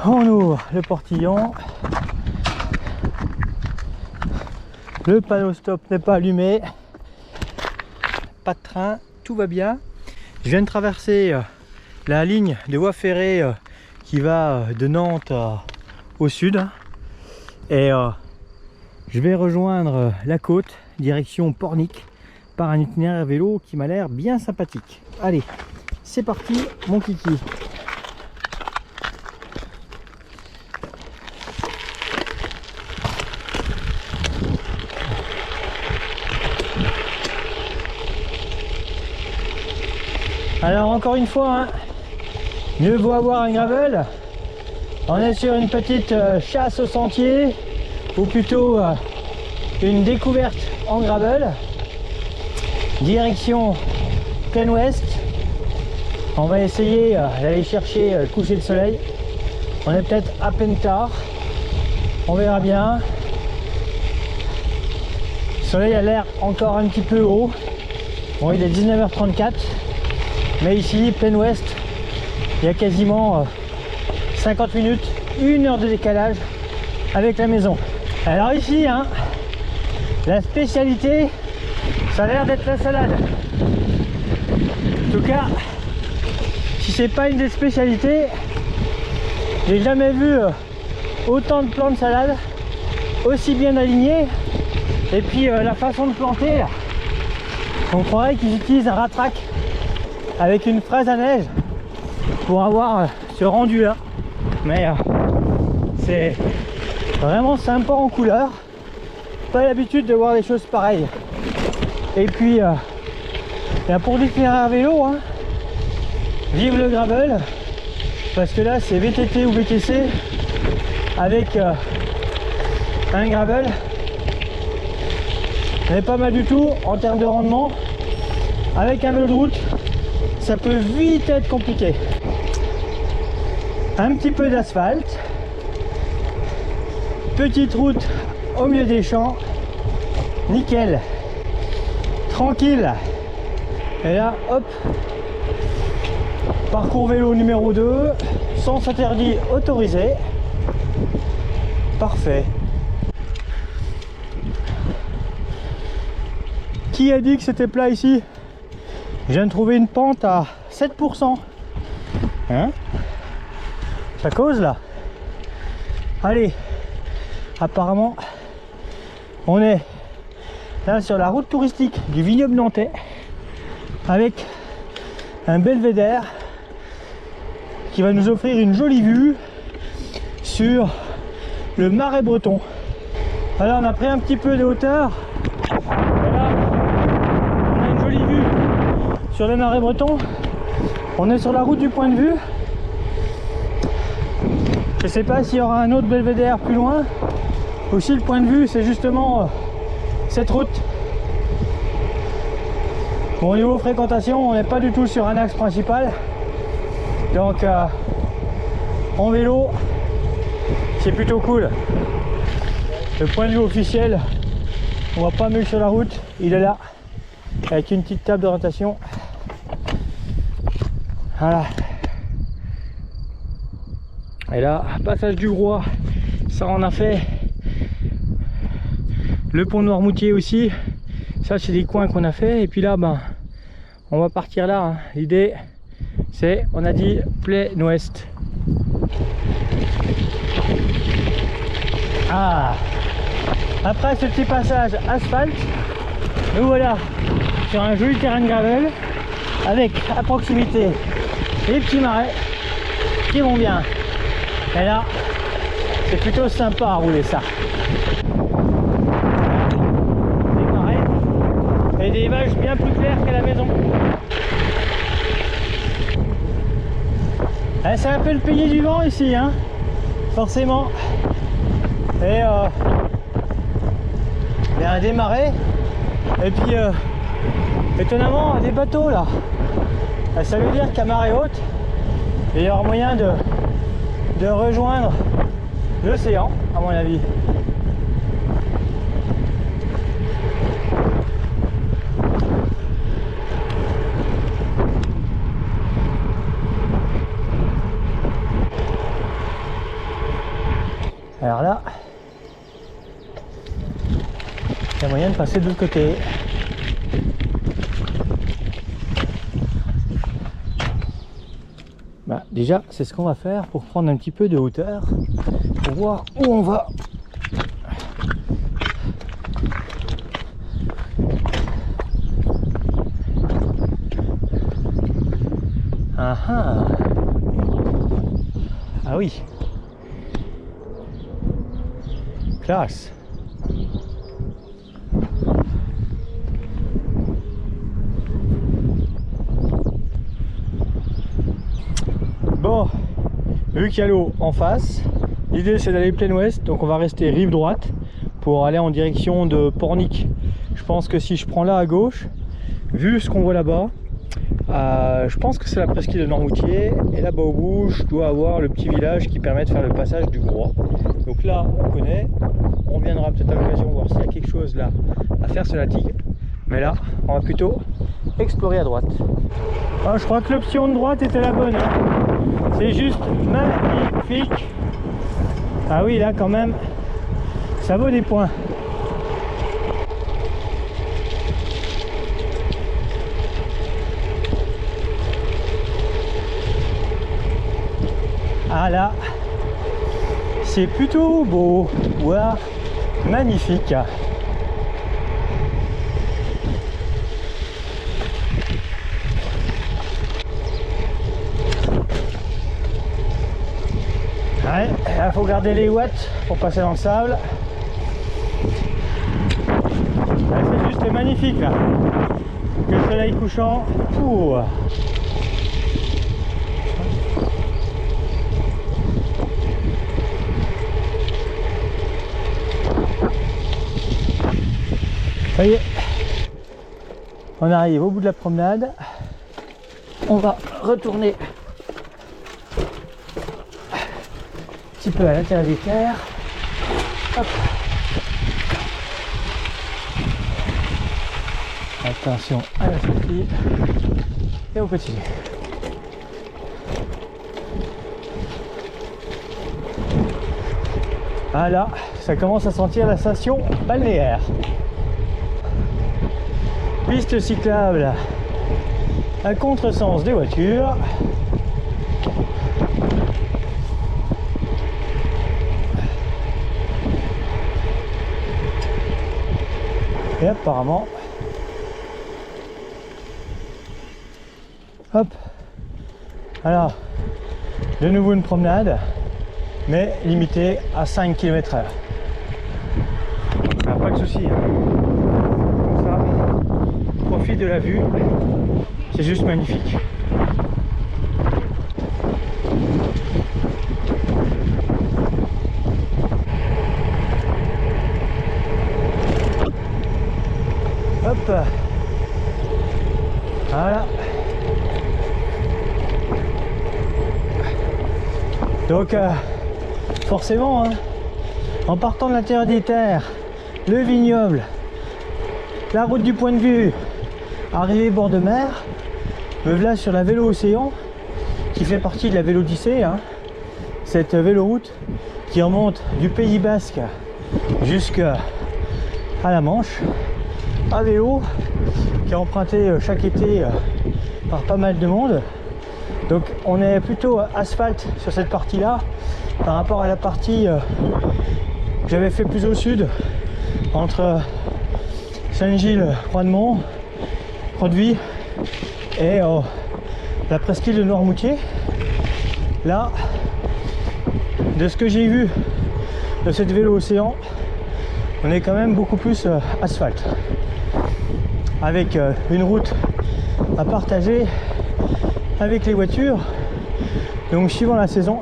On ouvre le portillon. Le panneau stop n'est pas allumé. Pas de train, tout va bien. Je viens de traverser la ligne de voie ferrée qui va de Nantes au sud. Et je vais rejoindre la côte, direction Pornic, par un itinéraire vélo qui m'a l'air bien sympathique. Allez, c'est parti mon kiki. Alors encore une fois, hein, mieux vaut avoir un gravel. On est sur une petite chasse au sentier, ou plutôt une découverte en gravel. Direction plein ouest. On va essayer d'aller chercher le coucher de soleil. On est peut-être à peine tard. On verra bien. Le soleil a l'air encore un petit peu haut. Bon, il est 19h34. Mais ici, plein ouest, il y a quasiment 50 minutes, 1 heure de décalage avec la maison. Alors ici, hein, la spécialité, ça a l'air d'être la salade. En tout cas, si c'est pas une des spécialités, j'ai jamais vu autant de plants de salade aussi bien alignés. Et puis la façon de planter, on croirait qu'ils utilisent un ratrac avec une fraise à neige pour avoir ce rendu là, mais c'est vraiment sympa en couleur. Pas l'habitude de voir des choses pareilles. Et puis pour l'itinéraire vélo, hein, vive le gravel, parce que là c'est VTT ou VTC avec un gravel. C'est pas mal du tout en termes de rendement. Avec un vélo de route, ça peut vite être compliqué. Un petit peu d'asphalte, petite route au milieu des champs, nickel, tranquille. Et là, hop, parcours vélo numéro 2, sens interdit autorisé, parfait. Qui a dit que c'était plat ici? Je viens de trouver une pente à 7%. Hein? Ça cause là. Allez, apparemment, on est là sur la route touristique du vignoble nantais avec un belvédère qui va nous offrir une jolie vue sur le Marais breton. Alors on a pris un petit peu de hauteur. Et là, on a une jolie vue sur le Marais breton. On est sur la route du point de vue. Je sais pas s'il y aura un autre belvédère plus loin. Aussi le point de vue, c'est justement cette route. Bon, au niveau fréquentation, on n'est pas du tout sur un axe principal. Donc en vélo, c'est plutôt cool. Le point de vue officiel, on voit pas mieux sur la route, il est là, avec une petite table d'orientation. Voilà. Et là, passage du Roi, ça on a fait. Le pont Noirmoutier aussi, ça c'est des coins qu'on a fait. Et puis là, ben, on va partir là, hein. L'idée, c'est, on a dit, plein ouest. Ah, après ce petit passage asphalte, nous voilà sur un joli terrain de gravel avec à proximité les petits marais qui vont bien. Et là, c'est plutôt sympa à rouler ça. Des marais et des images bien plus claires qu'à la maison. C'est un peu le pays du vent ici, hein, forcément. Et il y a des marais. Et puis étonnamment des bateaux là. Ça veut dire qu'à marée haute, il y aura moyen de rejoindre l'océan, à mon avis. Alors là, il y a moyen de passer de l'autre côté. Bah, déjà, c'est ce qu'on va faire pour prendre un petit peu de hauteur, pour voir où on va. Ah ah, ah oui, classe. Bon, vu qu'il y a l'eau en face, l'idée c'est d'aller plein ouest, donc on va rester rive droite pour aller en direction de Pornic. Je pense que si je prends là à gauche, vu ce qu'on voit là-bas, je pense que c'est la presqu'île de Noirmoutier, et là-bas au bout je dois avoir le petit village qui permet de faire le passage du Groix. Donc là on connaît, on viendra peut-être à l'occasion voir s'il y a quelque chose là à faire sur la Tigue, mais là on va plutôt explorer à droite. Ah, je crois que l'option de droite était la bonne, hein. C'est juste magnifique. Ah oui, là quand même ça vaut des points. Ah là, c'est plutôt beau, voire magnifique. Ouais, il faut garder les watts pour passer dans le sable. C'est juste magnifique là. Le soleil couchant. Ouh. Ça y est, on arrive au bout de la promenade. On va retourner un petit peu à l'intérieur des terres. Hop. Attention à la sortie. Et on continue. Ah là, ça commence à sentir la station balnéaire. Piste cyclable à contresens des voitures. Et apparemment, hop, alors, de nouveau une promenade, mais limitée à 5 km/h. Ah, pas de souci, hein. Comme ça, profite de la vue, c'est juste magnifique. Hop, voilà. Donc forcément, hein, en partant de l'intérieur des terres, le vignoble, la route du point de vue, arrivé bord de mer, me voilà sur la Vélo Océan, qui fait partie de la Vélodyssée, hein, cette véloroute qui remonte du Pays Basque jusqu'à la Manche, à vélo, qui est emprunté chaque été par pas mal de monde. Donc on est plutôt asphalte sur cette partie là par rapport à la partie que j'avais fait plus au sud, entre Saint-Gilles, Croix-de-Mont, Croix-de-Vie et la presqu'île de Noirmoutier. Là, de ce que j'ai vu de cette Vélo Océan, on est quand même beaucoup plus asphalte, avec une route à partager avec les voitures. Donc suivant la saison,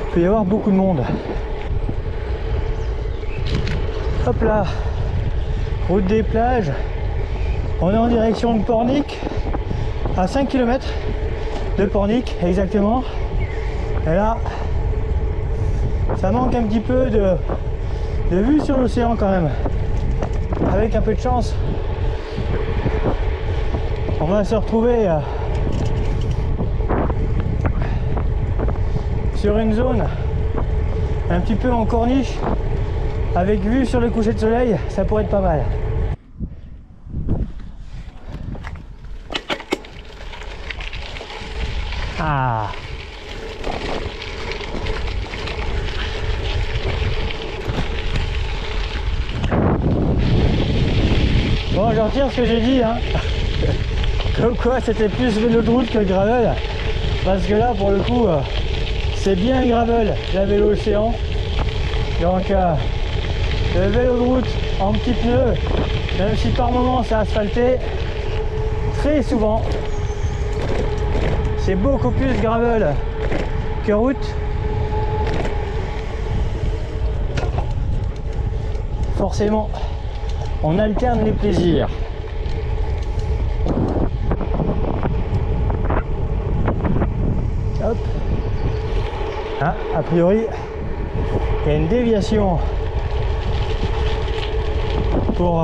il peut y avoir beaucoup de monde. Hop là, route des plages, on est en direction de Pornic, à 5 km de Pornic exactement. Et là, ça manque un petit peu de vue sur l'océan quand même. Avec un peu de chance, on va se retrouver sur une zone un petit peu en corniche, avec vue sur le coucher de soleil, ça pourrait être pas mal. Ah. Bon, je retire ce que j'ai dit, hein. Comme quoi c'était plus vélo de route que gravel. Parce que là, pour le coup, c'est bien gravel, la vélo océan. Donc, le vélo de route en petits pneus, même si par moment c'est asphalté, très souvent, c'est beaucoup plus gravel que route. Forcément, on alterne les plaisirs. Hop. Ah, a priori, il y a une déviation pour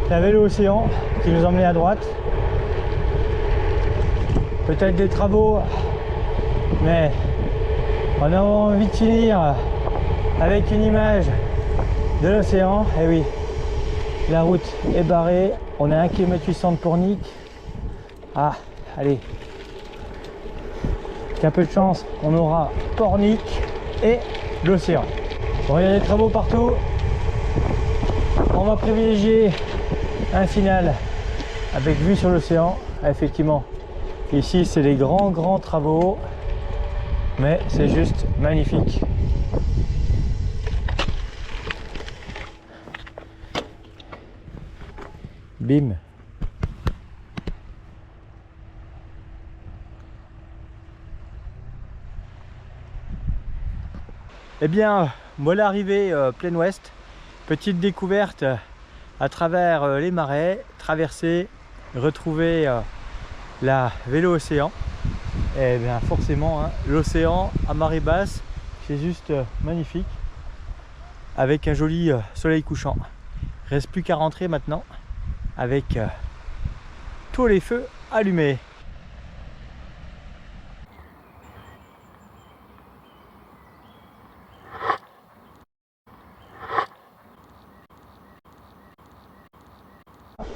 la vélo océan qui nous emmenait à droite. Peut-être des travaux, mais on a envie de finir avec une image de l'océan. Et oui, la route est barrée, on est à 1,8 km de Pornic. Ah, allez, avec un peu de chance, on aura Pornic et l'océan. Bon, il y a des travaux partout. On va privilégier un final avec vue sur l'océan. Effectivement, ici c'est des grands travaux, mais c'est juste magnifique. Bim. Eh bien, voilà arrivé Plaine Ouest. Petite découverte à travers les marais, traverser, retrouver la vélo océan. Et bien forcément, hein, l'océan à marée basse, c'est juste magnifique. Avec un joli soleil couchant. Reste plus qu'à rentrer maintenant avec tous les feux allumés.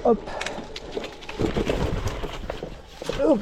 Hop. Hop.